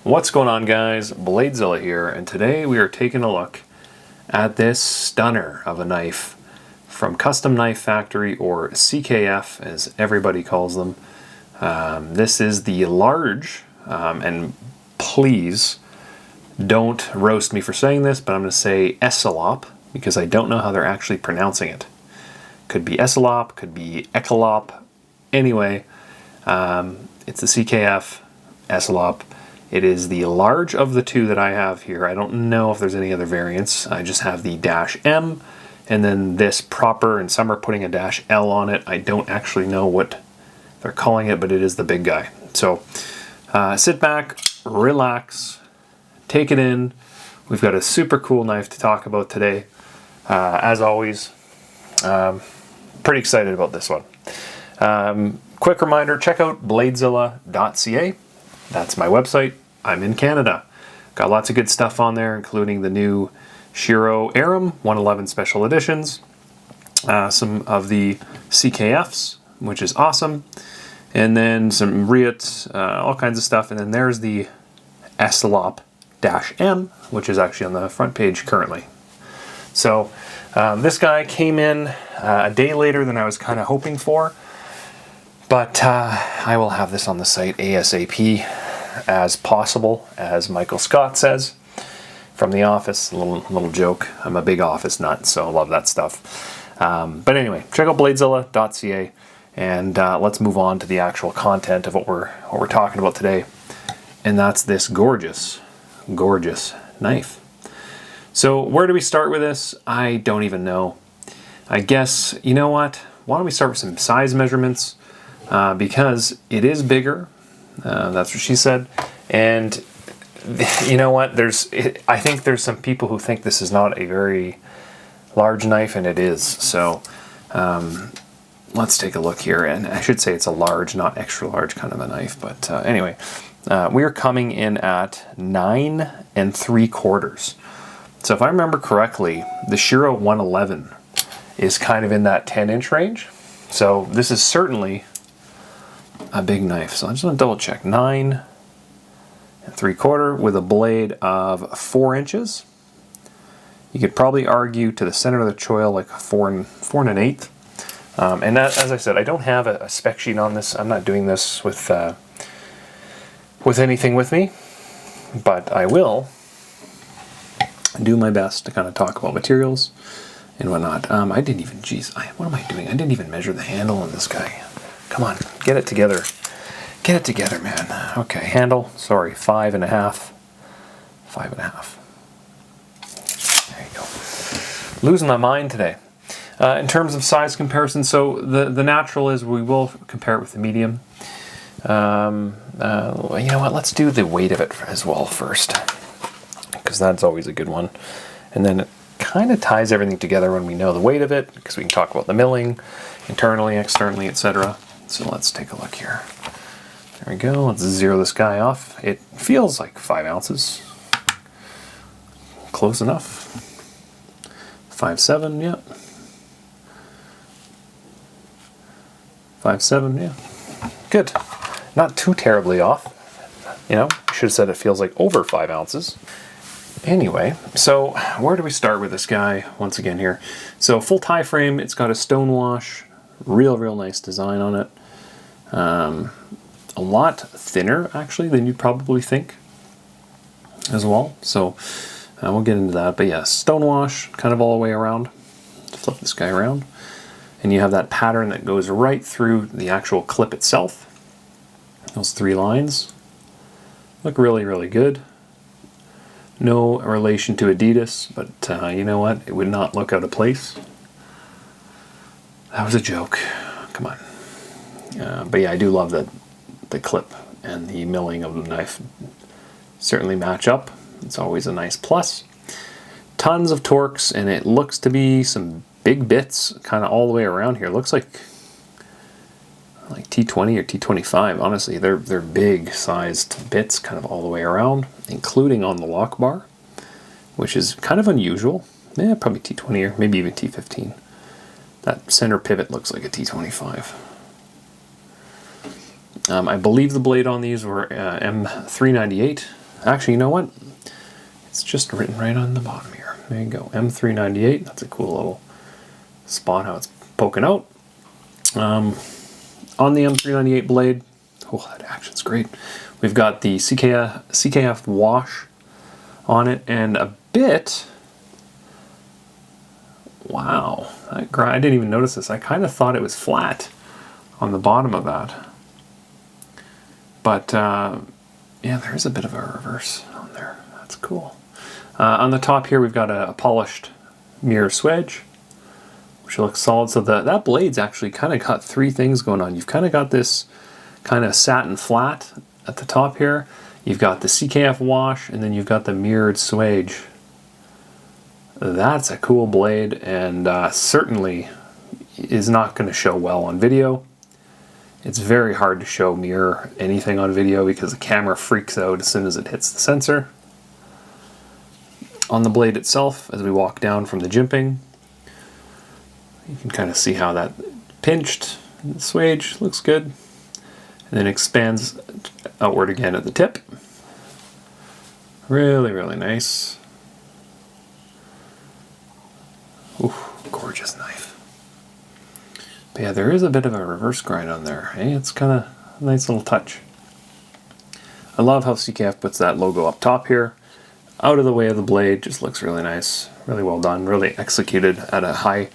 What's going on, guys? Bladezilla here, and today we are taking a look at this stunner of a knife from Custom Knife Factory, or CKF as everybody calls them. This is the large, and please don't roast me for saying this, but I'm going to say Ecilop because I don't know how they're actually pronouncing it. Could be Ecilop, could be Ecilop. Anyway, it's the CKF Ecilop. It is the large of the two that I have here. I don't know if there's any other variants. I just have the -M, and then this proper, and some are putting a -L on it. I don't actually know what they're calling it, but it is the big guy. So sit back, relax, take it in. We've got a super cool knife to talk about today. As always, pretty excited about this one. Quick reminder, check out bladezilla.ca. That's my website. I'm in Canada. Got lots of good stuff on there, including the new Shiro Arum 111 special editions, some of the CKFs, which is awesome, and then some Riot, all kinds of stuff. And then there's the Ecilop-M, which is actually on the front page currently. So this guy came in a day later than I was kind of hoping for. But I will have this on the site ASAP as possible, as Michael Scott says from The Office. A little joke. I'm a big Office nut, so I love that stuff. But anyway, check out bladezilla.ca, and let's move on to the actual content of what we're talking about today, and that's this gorgeous, gorgeous knife. So where do we start with this? I don't even know. I guess, you know what? Why don't we start with some size measurements? Because it is bigger, that's what she said, and you know what, I think there's some people who think this is not a very large knife, and it is. So let's take a look here, and I should say it's a large, not extra large kind of a knife, but anyway, we are coming in at 9 3/4. So if I remember correctly, the Shiro 111 is kind of in that 10-inch range, so this is certainly a big knife. So I just want to double check. 9 3/4 with a blade of 4 inches. You could probably argue to the center of the choil like 4 1/8. And that, as I said, I don't have a spec sheet on this. I'm not doing this with anything with me, but I will do my best to kind of talk about materials and whatnot. I didn't even, what am I doing? I didn't even measure the handle on this guy. Come on, get it together. Get it together, man. Okay, handle, sorry, 5 1/2. 5 1/2. There you go. Losing my mind today. In terms of size comparison, so the natural is we will compare it with the medium. You know what, let's do the weight of it as well first, because that's always a good one. And then it kind of ties everything together when we know the weight of it, because we can talk about the milling, internally, externally, etc. So let's take a look here. There we go. Let's zero this guy off. It feels like 5 ounces. Close enough. 5.7, yeah. 5.7, yeah. Good. Not too terribly off. You know, I should have said it feels like over 5 ounces. Anyway, so where do we start with this guy once again here? So full tie frame, it's got a stone wash, real nice design on it. A lot thinner actually than you'd probably think as well. So we'll get into that, but yeah, stone wash kind of all the way around. Flip this guy around, and you have that pattern that goes right through the actual clip itself. Those 3 lines look really good. No relation to Adidas, but you know what? It would not look out of place. That was a joke. Come on. But yeah, I do love that the clip and the milling of the knife certainly match up. It's always a nice plus. Tons of torques, and it looks to be some big bits kind of all the way around here. It looks like T20 or T25. Honestly, they're big sized bits kind of all the way around, including on the lock bar, which is kind of unusual. Yeah, probably T20 or maybe even T15. That center pivot looks like a T25. I believe the blade on these were M398 Actually, you know what? It's just written right on the bottom here. There you go, M398. That's a cool little spot how it's poking out. On the M398 blade, oh, that action's great. We've got the CKF wash on it, and a bit. Wow, I didn't even notice this. I kind of thought it was flat on the bottom of that. But yeah, there is a bit of a reverse on there. That's cool. On the top here, we've got a polished mirror swedge, which looks solid. So that blade's actually kind of got three things going on. You've kind of got this kind of satin flat at the top here. You've got the CKF wash, and then you've got the mirrored swedge. That's a cool blade, and certainly is not going to show well on video. It's very hard to show mirror anything on video because the camera freaks out as soon as it hits the sensor. On the blade itself, as we walk down from the jimping, you can kind of see how that pinched. The swage looks good, and then expands outward again at the tip. Really, really nice. Ooh, gorgeous knife. But yeah, there is a bit of a reverse grind on there. Hey, it's kind of a nice little touch. I love how CKF puts that logo up top here, out of the way of the blade. Just looks really nice, really well done, really executed at a high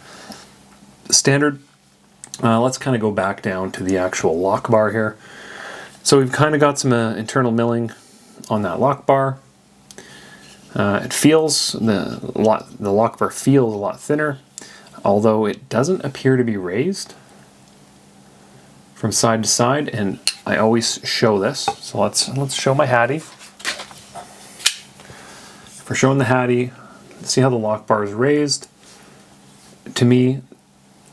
standard. Let's kind of go back down to the actual lock bar here. So we've kind of got some internal milling on that lock bar. It feels, the lock bar feels a lot thinner, although it doesn't appear to be raised from side to side, and I always show this. So let's show my Hattie. If we're showing the Hattie, see how the lock bar is raised. To me,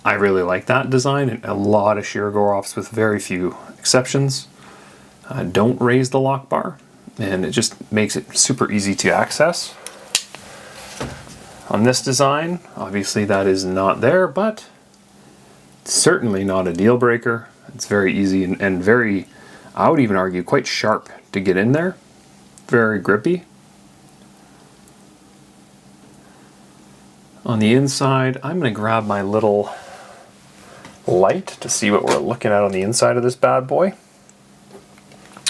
I really like that design, and a lot of shear go-offs, with very few exceptions, don't raise the lock bar, and it just makes it super easy to access. On this design, obviously that is not there, but certainly not a deal breaker. It's very easy and very, I would even argue, quite sharp to get in there. Very grippy. On the inside, I'm going to grab my little light to see what we're looking at on the inside of this bad boy.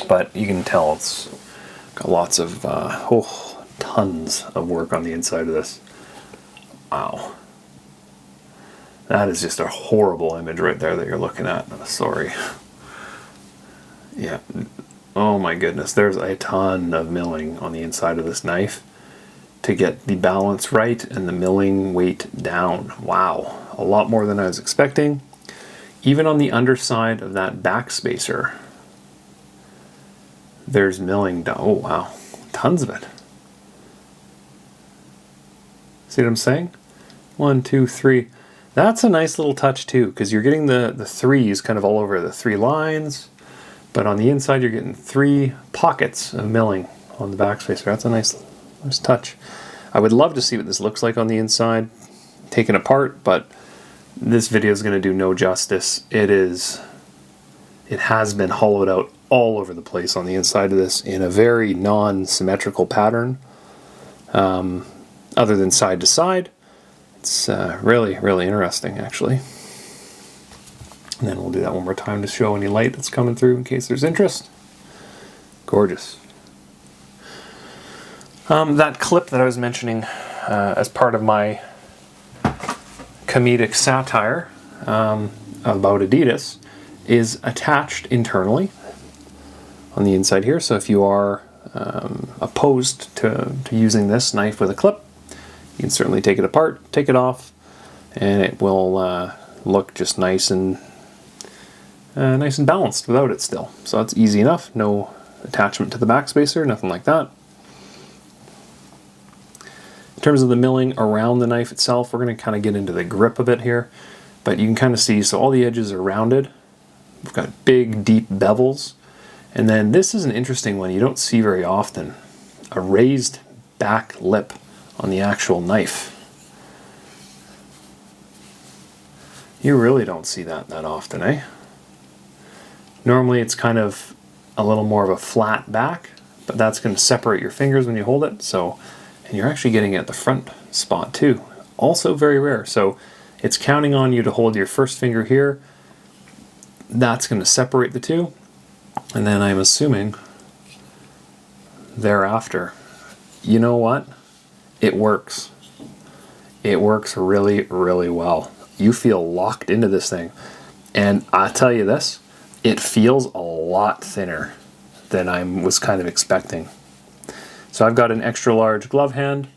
But you can tell it's got lots of, tons of work on the inside of this. Wow. That is just a horrible image right there that you're looking at. Sorry. Yeah. Oh my goodness. There's a ton of milling on the inside of this knife to get the balance right and the milling weight down. Wow. A lot more than I was expecting. Even on the underside of that back spacer, there's milling down. Oh wow. Tons of it. See what I'm saying? 1, 2, 3. That's a nice little touch too, because you're getting the threes kind of all over the three lines, but on the inside you're getting 3 pockets of milling on the back spacer. That's a nice touch. I would love to see what this looks like on the inside, taken apart, but this video is going to do no justice. It has been hollowed out all over the place on the inside of this in a very non-symmetrical pattern. Other than side to side, it's really, really interesting actually. And then we'll do that one more time to show any light that's coming through in case there's interest. Gorgeous. That clip that I was mentioning as part of my comedic satire about Adidas is attached internally on the inside here. So if you are opposed to using this knife with a clip, you can certainly take it apart, take it off, and it will look just nice and balanced without it still. So that's easy enough. No attachment to the back spacer, nothing like that. In terms of the milling around the knife itself, we're going to kind of get into the grip a bit here, but you can kind of see, so all the edges are rounded. We've got big, deep bevels, and then this is an interesting one you don't see very often, a raised back lip on the actual knife. You really don't see that often, eh? Normally it's kind of a little more of a flat back, but that's going to separate your fingers when you hold it. So, and you're actually getting it at the front spot too. Also very rare. So it's counting on you to hold your first finger here. That's going to separate the two. And then I'm assuming thereafter, you know what? It works. It works really, really well. You feel locked into this thing. And I'll tell you this, it feels a lot thinner than I was kind of expecting. So I've got an extra large glove hand.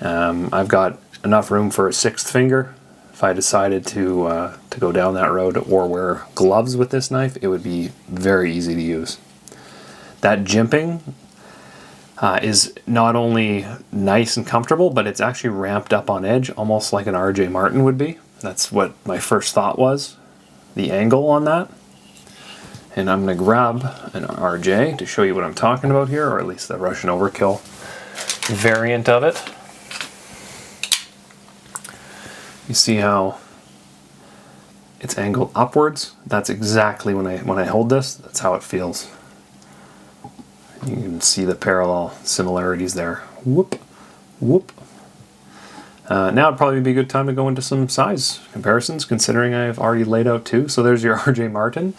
I've got enough room for a sixth finger. If I decided to go down that road or wear gloves with this knife, it would be very easy to use. That jimping is not only nice and comfortable, but it's actually ramped up on edge, almost like an RJ Martin would be. That's what my first thought was, the angle on that. And I'm going to grab an RJ to show you what I'm talking about here, or at least the Russian Overkill variant of it. You see how it's angled upwards? That's exactly when I hold this, that's how it feels. You can see the parallel similarities there. Whoop, whoop. Now would probably be a good time to go into some size comparisons, considering I've already laid out two. So there's your RJ Martin,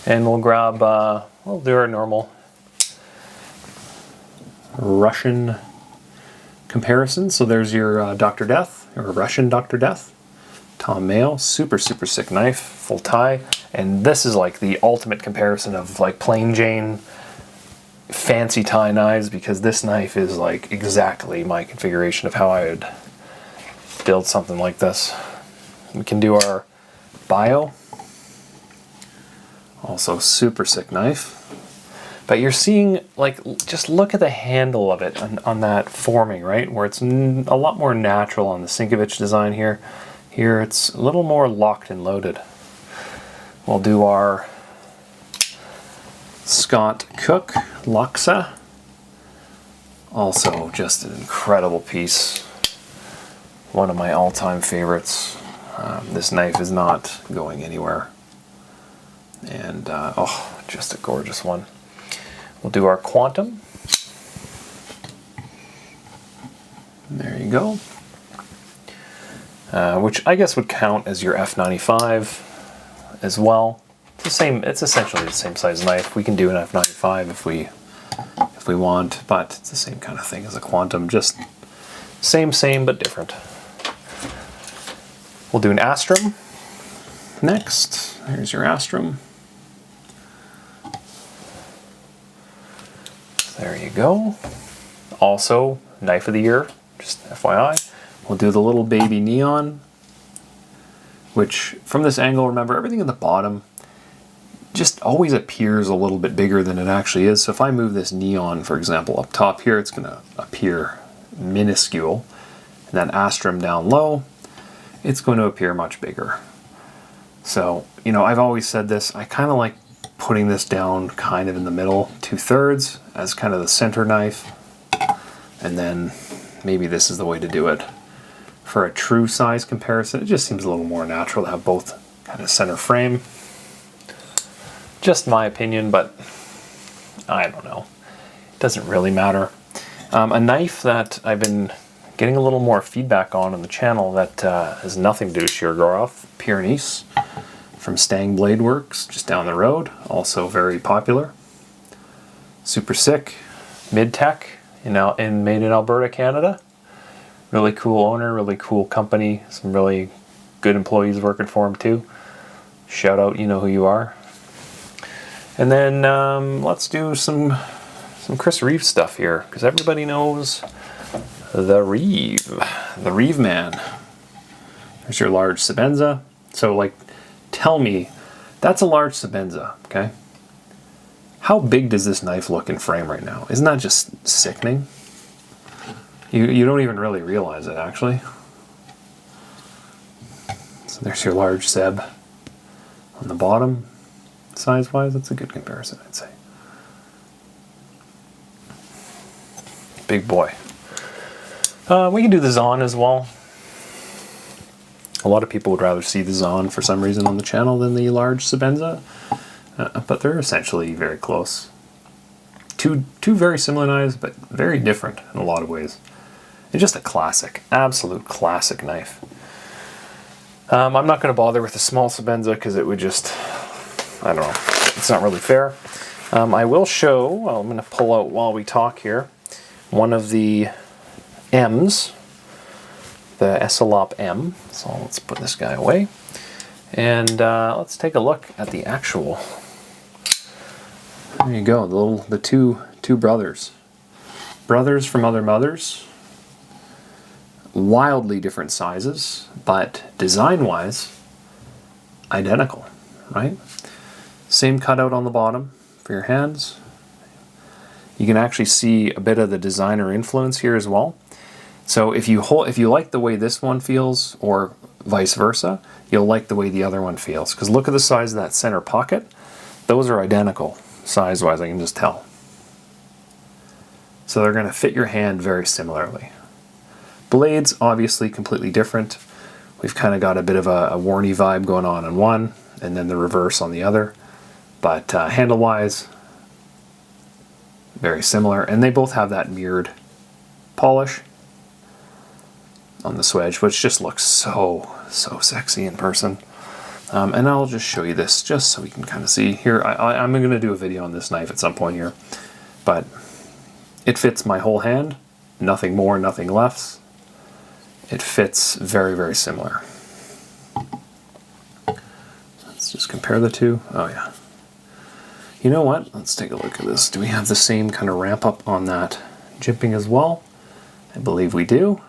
and we'll grab, we'll do our normal Russian comparison. So there's your Dr. Death, or Russian Dr. Death. Tom Mayo, super, super sick knife, full tie. And this is like the ultimate comparison of like plain Jane fancy tie knives, because this knife is like exactly my configuration of how I would build something like this. We can do our bio. Also super sick knife. But you're seeing, like, just look at the handle of it on that forming, right? Where it's a lot more natural on the Sinkovich design here. Here it's a little more locked and loaded. We'll do our Scott Cook Luxa. Also just an incredible piece. One of my all-time favorites. This knife is not going anywhere. And, oh, just a gorgeous one. We'll do our Quantum. There you go. Which I guess would count as your F95 as well. It's the same. It's essentially the same size knife. We can do an F95 if we want, but it's the same kind of thing as a Quantum. Just same but different. We'll do an Astrum next. Here's your Astrum. There you go. Also, knife of the year, just FYI. We'll do the little baby Neon, which from this angle, remember, everything at the bottom just always appears a little bit bigger than it actually is. So if I move this Neon, for example, up top here, it's going to appear minuscule. And that Astrum down low, it's going to appear much bigger. So, you know, I've always said this, I kind of like putting this down kind of in the middle, 2/3 as kind of the center knife. And then maybe this is the way to do it. For a true size comparison, it just seems a little more natural to have both kind of center frame. Just my opinion, but I don't know. It doesn't really matter. A knife that I've been getting a little more feedback on the channel that has nothing to do with Shirogorov, Pyrenees from Stang Blade Works, just down the road. Also very popular. Super sick. Mid-tech, made in Alberta, Canada. Really cool owner, really cool company. Some really good employees working for him too. Shout out, you know who you are. And then let's do some Chris Reeve stuff here, because everybody knows the Reeve man. There's your large Sebenza. So, like, tell me, that's a large Sebenza, okay? How big does this knife look in frame right now? Isn't that just sickening? You don't even really realize it, actually. So there's your large Seb on the bottom. Size-wise, that's a good comparison, I'd say. Big boy. We can do the Zahn as well. A lot of people would rather see the Zahn for some reason on the channel than the large Sebenza, but they're essentially very close. two very similar knives, but very different in a lot of ways. It's just a classic, absolute classic knife. I'm not going to bother with the small Sebenza because it would just, I don't know, it's not really fair. I will show, well, I'm going to pull out while we talk here, one of the M's, the Ecilop-M. So let's put this guy away. And let's take a look at the actual, there you go, the two brothers. Brothers from other mothers. Wildly different sizes, but design-wise, identical, right? Same cutout on the bottom for your hands. You can actually see a bit of the designer influence here as well. So if you like the way this one feels, or vice versa, you'll like the way the other one feels. Because look at the size of that center pocket. Those are identical size-wise, I can just tell. So they're going to fit your hand very similarly. Blades, obviously completely different. We've kind of got a bit of a Warney vibe going on one, and then the reverse on the other. But handle-wise, very similar. And they both have that mirrored polish on the swedge, which just looks so sexy in person. And I'll just show you this, just so we can kind of see. Here, I'm going to do a video on this knife at some point here. But it fits my whole hand. Nothing more, nothing less. It fits very, very similar. Let's just compare the two. Oh yeah. You know what? Let's take a look at this. Do we have the same kind of ramp up on that jimping as well? I believe we do.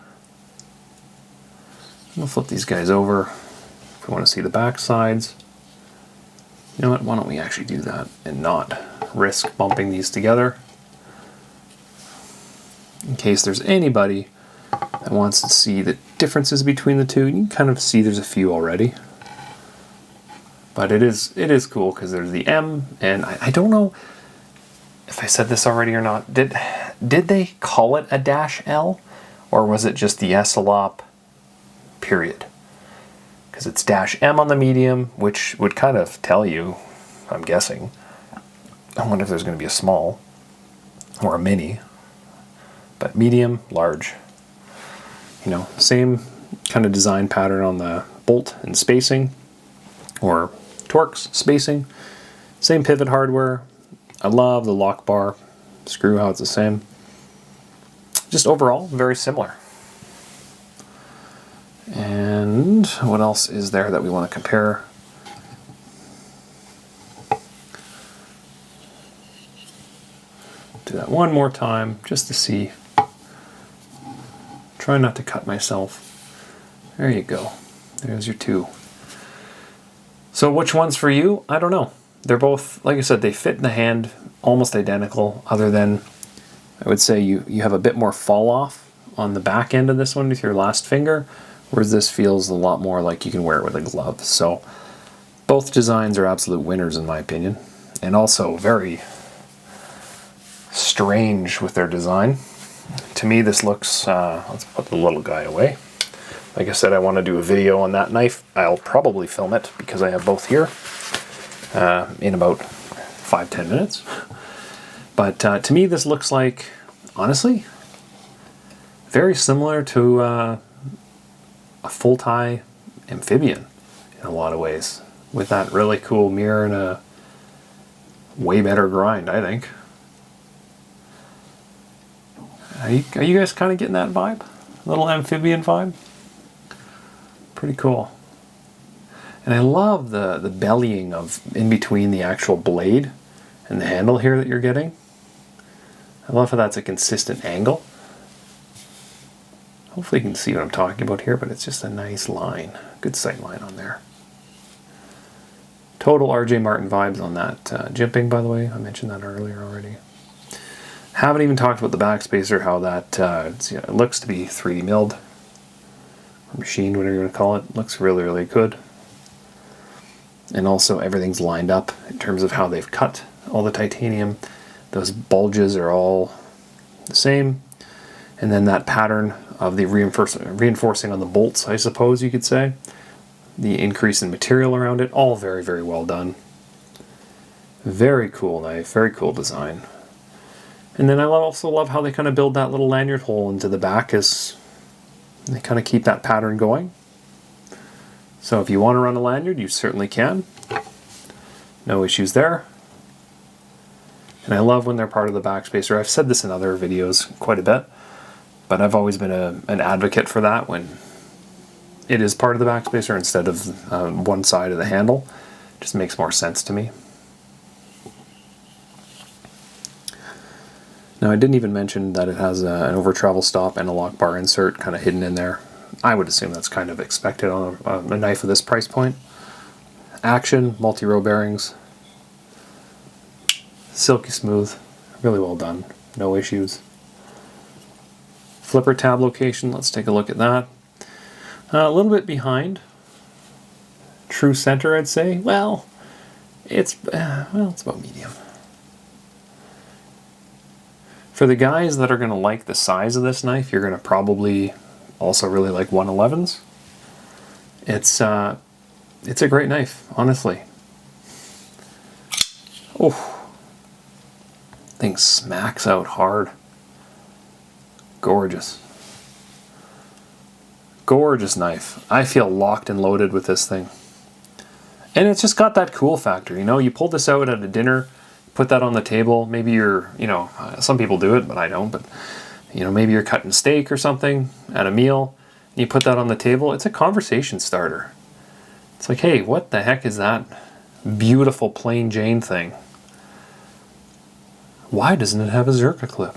I'm going to flip these guys over if we want to see the back sides. You know what? Why don't we actually do that and not risk bumping these together? In case there's anybody that wants to see the differences between the two. You can kind of see there's a few already. But it is cool because there's the M, and I don't know if I said this already or not. Did they call it a -L, or was it just the Ecilop period? Because it's -M on the medium, which would kind of tell you, I'm guessing. I wonder if there's going to be a small or a mini. But medium, large. You know, same kind of design pattern on the bolt and spacing, or Torx spacing. Same pivot hardware. I love the lock bar, screw, how it's the same. Just overall, very similar. And what else is there that we want to compare? Do that one more time, just to see. Try not to cut myself. There you go. There's your two. So which one's for you? I don't know. They're both, like I said, they fit in the hand almost identical, other than I would say you have a bit more fall off on the back end of this one with your last finger, whereas this feels a lot more like you can wear it with a glove. So both designs are absolute winners in my opinion, and also very strange with their design. To me, this looks, let's put the little guy away. Like I said, I want to do a video on that knife. I'll probably film it because I have both here in about 5-10 minutes. But to me, this looks like, honestly, very similar to a full-tie amphibian in a lot of ways, with that really cool mirror and a way better grind, I think. Are you guys kind of getting that vibe? A little amphibian vibe? Pretty cool. And I love the bellying of in between the actual blade and the handle here that you're getting. I love how that's a consistent angle. Hopefully you can see what I'm talking about here, but it's just a nice line. Good sight line on there. Total RJ Martin vibes on that jimping, by the way. I mentioned that earlier already. Haven't even talked about the backspacer, how that it looks to be 3D milled, or machined, whatever you want to call it. Looks really, really good. And also everything's lined up in terms of how they've cut all the titanium. Those bulges are all the same. And then that pattern of the reinforcing on the bolts, I suppose you could say. The increase in material around it, all very, very well done. Very cool knife, very cool design. And then I also love how they kind of build that little lanyard hole into the back as they kind of keep that pattern going. So if you want to run a lanyard, you certainly can. No issues there. And I love when they're part of the backspacer. I've said this in other videos quite a bit, but I've always been an advocate for that when it is part of the backspacer instead of one side of the handle. It just makes more sense to me. Now I didn't even mention that it has an over travel stop and a lock bar insert kind of hidden in there. I would assume that's kind of expected on a knife of this price point. Action, multi-row bearings, silky smooth, really well done, no issues. Flipper tab location, let's take a look at that. A little bit behind. True center, I'd say. Well, it's about medium. For the guys that are going to like the size of this knife, you're going to probably also really like 111s. It's a great knife, honestly. Oh, thing smacks out hard. Gorgeous. Gorgeous knife. I feel locked and loaded with this thing. And it's just got that cool factor, you know, you pull this out at a dinner, put that on the table, maybe you're, you know, some people do it, but I don't, but, you know, maybe you're cutting steak or something at a meal, and you put that on the table, it's a conversation starter. It's like, hey, what the heck is that beautiful plain Jane thing? Why doesn't it have a Zerka clip?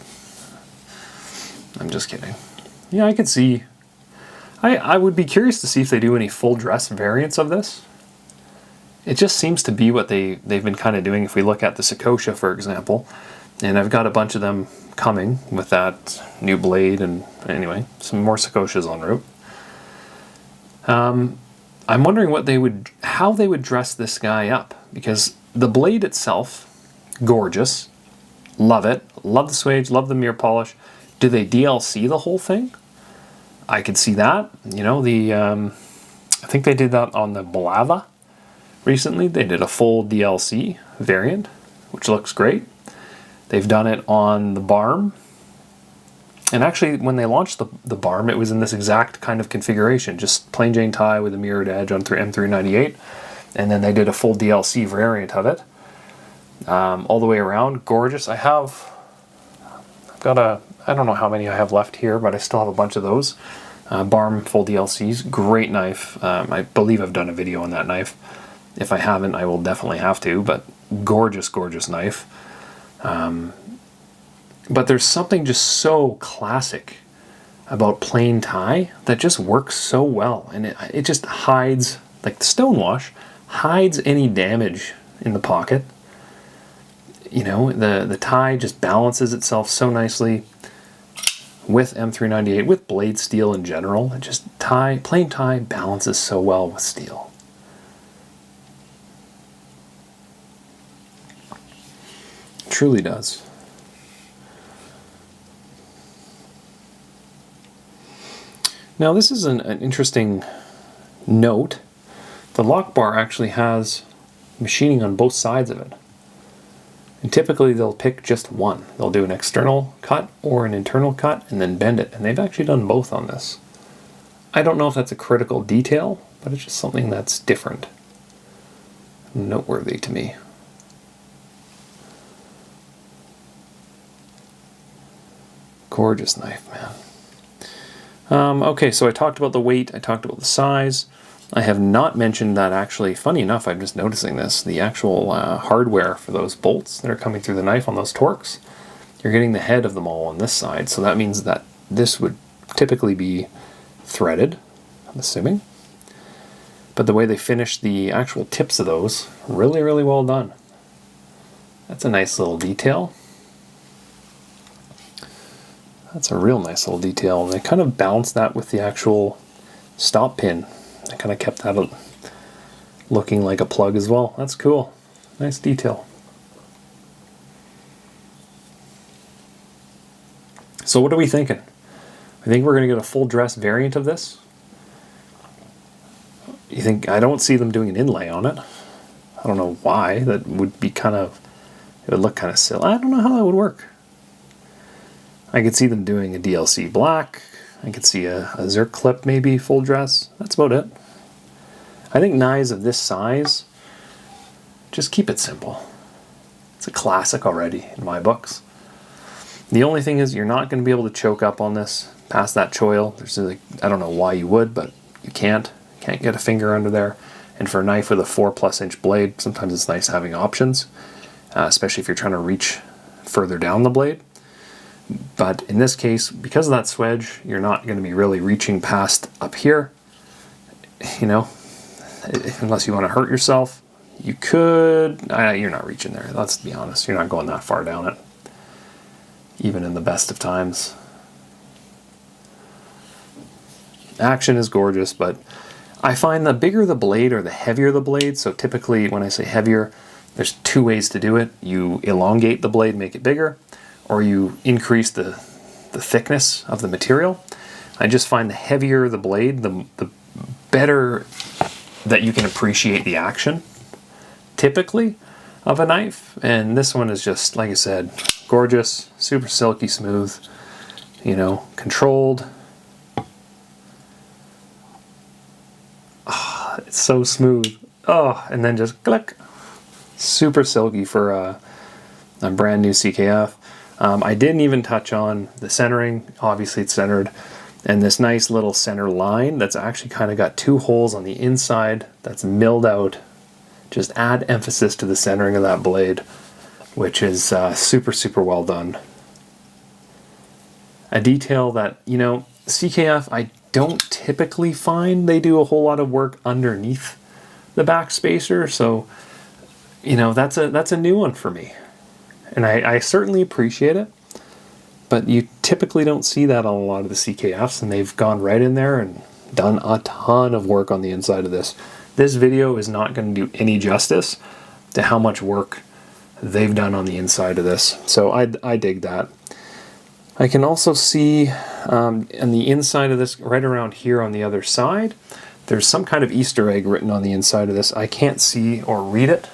I'm just kidding. Yeah, I could see, I would be curious to see if they do any full dress variants of this. It just seems to be what they've been kind of doing. If we look at the Sakosha, for example, and I've got a bunch of them coming with that new blade, and anyway, some more Sakoshas en route. I'm wondering how they would dress this guy up, because the blade itself, gorgeous, love it, love the swage, love the mirror polish. Do they DLC the whole thing? I could see that. You know, I think they did that on the Balava. Recently, they did a full DLC variant, which looks great. They've done it on the Barm. And actually, when they launched the Barm, it was in this exact kind of configuration, just plain Jane tie with a mirrored edge on M398. And then they did a full DLC variant of it. All the way around, gorgeous. I've got I don't know how many I have left here, but I still have a bunch of those. Barm full DLCs, great knife. I believe I've done a video on that knife. If I haven't, I will definitely have to, but gorgeous, gorgeous knife. But there's something just so classic about plain tie that just works so well. And it just hides, like the Stonewash, hides any damage in the pocket. You know, the tie just balances itself so nicely with M398, with blade steel in general. It just plain tie balances so well with steel. Truly does. Now this is an interesting note. The lock bar actually has machining on both sides of it. And typically they'll pick just one. They'll do an external cut or an internal cut and then bend it. And they've actually done both on this. I don't know if that's a critical detail, but it's just something that's different. Noteworthy to me. Gorgeous knife, man. Okay, so I talked about the weight, I talked about the size. I have not mentioned that actually, funny enough, I'm just noticing this, the actual hardware for those bolts that are coming through the knife on those Torx, you're getting the head of them all on this side, so that means that this would typically be threaded, I'm assuming. But the way they finish the actual tips of those, really, really well done. That's a nice little detail. That's a real nice little detail, and they kind of balanced that with the actual stop pin. I kind of kept that looking like a plug as well. That's cool. Nice detail. So what are we thinking? I think we're going to get a full dress variant of this. You think, I don't see them doing an inlay on it. I don't know why. That would be kind of, it would look kind of silly. I don't know how that would work. I could see them doing a DLC black. I could see a Zerk clip maybe, full dress. That's about it. I think knives of this size, just keep it simple. It's a classic already in my books. The only thing is you're not going to be able to choke up on this past that choil. There's like, I don't know why you would, but you can't. Can't get a finger under there. And for a knife with a 4+ inch blade, sometimes it's nice having options, especially if you're trying to reach further down the blade. But in this case, because of that swedge, you're not going to be really reaching past up here, you know, unless you want to hurt yourself. You could, you're not reaching there. Let's be honest, you're not going that far down it, even in the best of times. Action is gorgeous, but I find the bigger the blade or the heavier the blade, so typically when I say heavier, there's two ways to do it. You elongate the blade, make it bigger, or you increase the thickness of the material. I just find the heavier the blade, the better that you can appreciate the action, typically, of a knife. And this one is just, like I said, gorgeous, super silky smooth, you know, controlled. Oh, it's so smooth. Oh, and then just click. Super silky for a brand new CKF. I didn't even touch on the centering. Obviously it's centered. And this nice little center line that's actually kind of got two holes on the inside that's milled out. Just add emphasis to the centering of that blade, which is super, super well done. A detail that, you know, CKF, I don't typically find they do a whole lot of work underneath the back spacer. So, you know, that's a new one for me. And I certainly appreciate it, but you typically don't see that on a lot of the CKFs, and they've gone right in there and done a ton of work on the inside of this. This video is not going to do any justice to how much work they've done on the inside of this. So I dig that. I can also see on the inside of this, right around here on the other side, there's some kind of Easter egg written on the inside of this. I can't see or read it.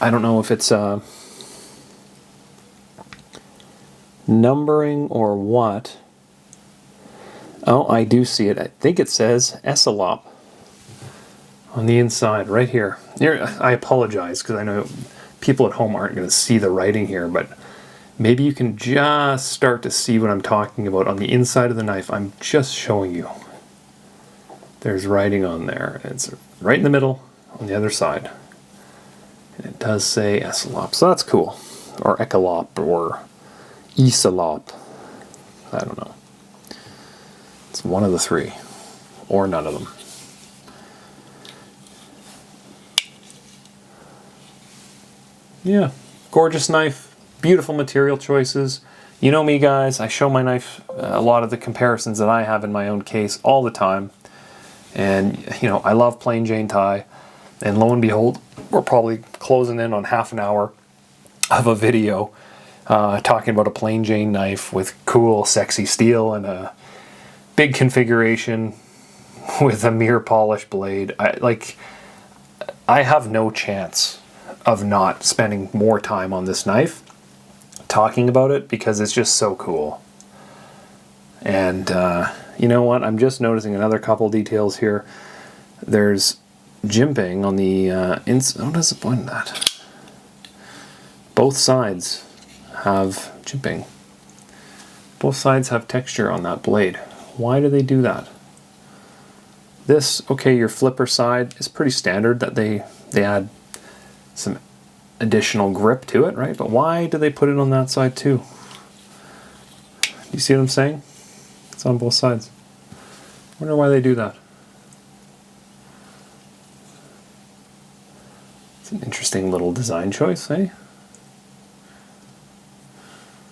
I don't know if it's numbering or what. Oh, I do see it. I think it says Ecilop on the inside right here. I apologize because I know people at home aren't going to see the writing here, but maybe you can just start to see what I'm talking about on the inside of the knife. I'm just showing you. There's writing on there. It's right in the middle on the other side. And it does say Ecilop, so that's cool. Or Ecilop, or Ecilop. I don't know. It's one of the three, or none of them. Yeah, gorgeous knife, beautiful material choices. You know me, guys, I show my knife a lot of the comparisons that I have in my own case all the time. And, you know, I love plain Jane tie. And lo and behold, we're probably closing in on half an hour of a video talking about a plain Jane knife with cool, sexy steel and a big configuration with a mirror polished blade. I have no chance of not spending more time on this knife talking about it because it's just so cool. And you know what? I'm just noticing another couple details here. There's jimping on the inside. What does it point at? Both sides have jimping. Both sides have texture on that blade. Why do they do that? This, okay, your flipper side is pretty standard that they add some additional grip to it, right? But why do they put it on that side too? You see what I'm saying? It's on both sides. Wonder why they do that. It's an interesting little design choice, eh?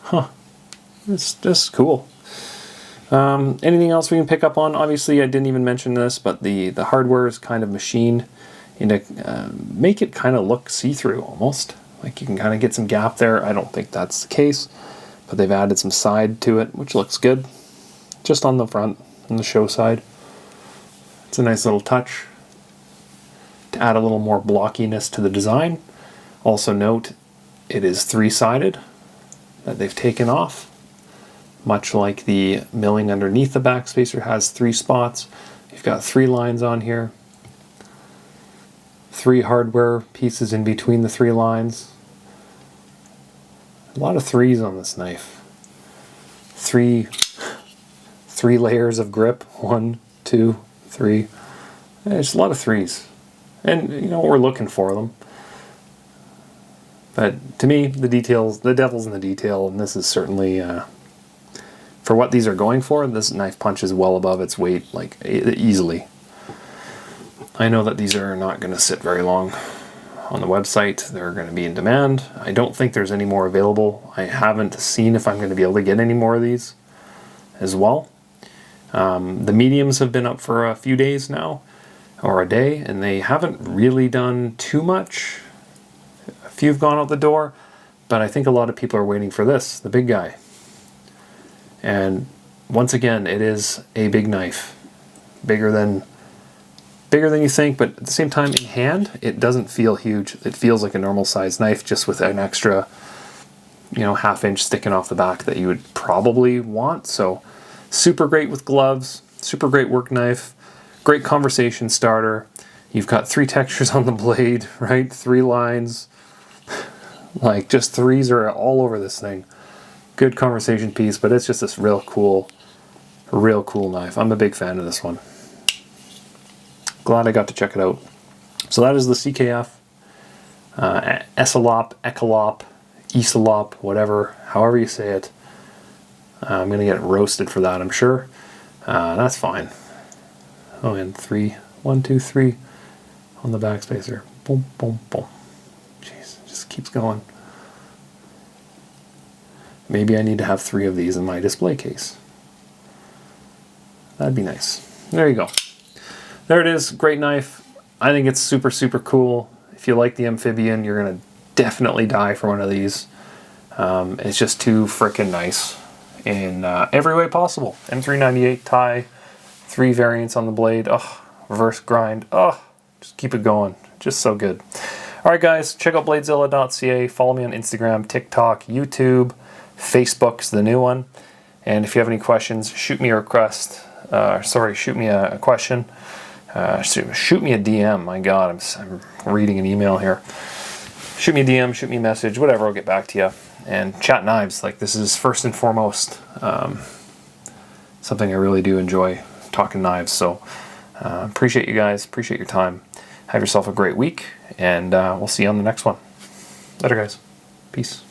Huh. It's just cool. Anything else we can pick up on? Obviously, I didn't even mention this, but the hardware is kind of machined into make it kind of look see-through almost. Like you can kind of get some gap there. I don't think that's the case, but they've added some side to it, which looks good. Just on the front, on the show side. It's a nice little touch to add a little more blockiness to the design. Also note, it is three-sided that they've taken off. much like the milling underneath the backspacer has 3 spots. You've got 3 lines on here, 3 hardware pieces in between the 3 lines. A lot of 3s on this knife. 3 layers of grip. 1, 2, 3. There's a lot of 3s. And you know, we're looking for them. But to me, the details, the devil's in the detail, and this is certainly, for what these are going for, this knife punches well above its weight, like easily. I know that these are not going to sit very long on the website. They're going to be in demand. I don't think there's any more available. I haven't seen if I'm going to be able to get any more of these as well. The mediums have been up for a few days now, or a day, and they haven't really done too much. A few have gone out the door, but I think a lot of people are waiting for this, the big guy. And once again, it is a big knife. Bigger than you think, but at the same time, in hand, it doesn't feel huge. It feels like a normal size knife, just with an extra, you know, 1/2 inch sticking off the back that you would probably want. So super great with gloves, super great work knife, great conversation starter. You've got 3 textures on the blade, right? 3 lines. Like, just 3s are all over this thing. Good conversation piece, but it's just this real cool knife. I'm a big fan of this one. Glad I got to check it out. So that is the CKF Ecilop, whatever, however you say it. I'm going to get roasted for that, I'm sure. That's fine. Oh, and 3, 1, 2, 3 on the backspacer. Boom, boom, boom. Jeez, it just keeps going. Maybe I need to have 3 of these in my display case. That'd be nice. There you go. There it is. Great knife. I think it's super, super cool. If you like the amphibian, you're going to definitely die for one of these. It's just too frickin' nice in every way possible. M398 tie, 3 variants on the blade. Oh, reverse grind. Oh, just keep it going. Just so good. All right, guys, check out bladezilla.ca. Follow me on Instagram, TikTok, YouTube, Facebook's the new one. And if you have any questions, shoot me a request. Shoot me a question. Shoot me a DM. My God, I'm reading an email here. Shoot me a DM, shoot me a message, whatever, I'll get back to you. And chat knives. Like, this is first and foremost something I really do enjoy, talking knives. So appreciate you guys, appreciate your time. Have yourself a great week, and we'll see you on the next one. Later, guys. Peace.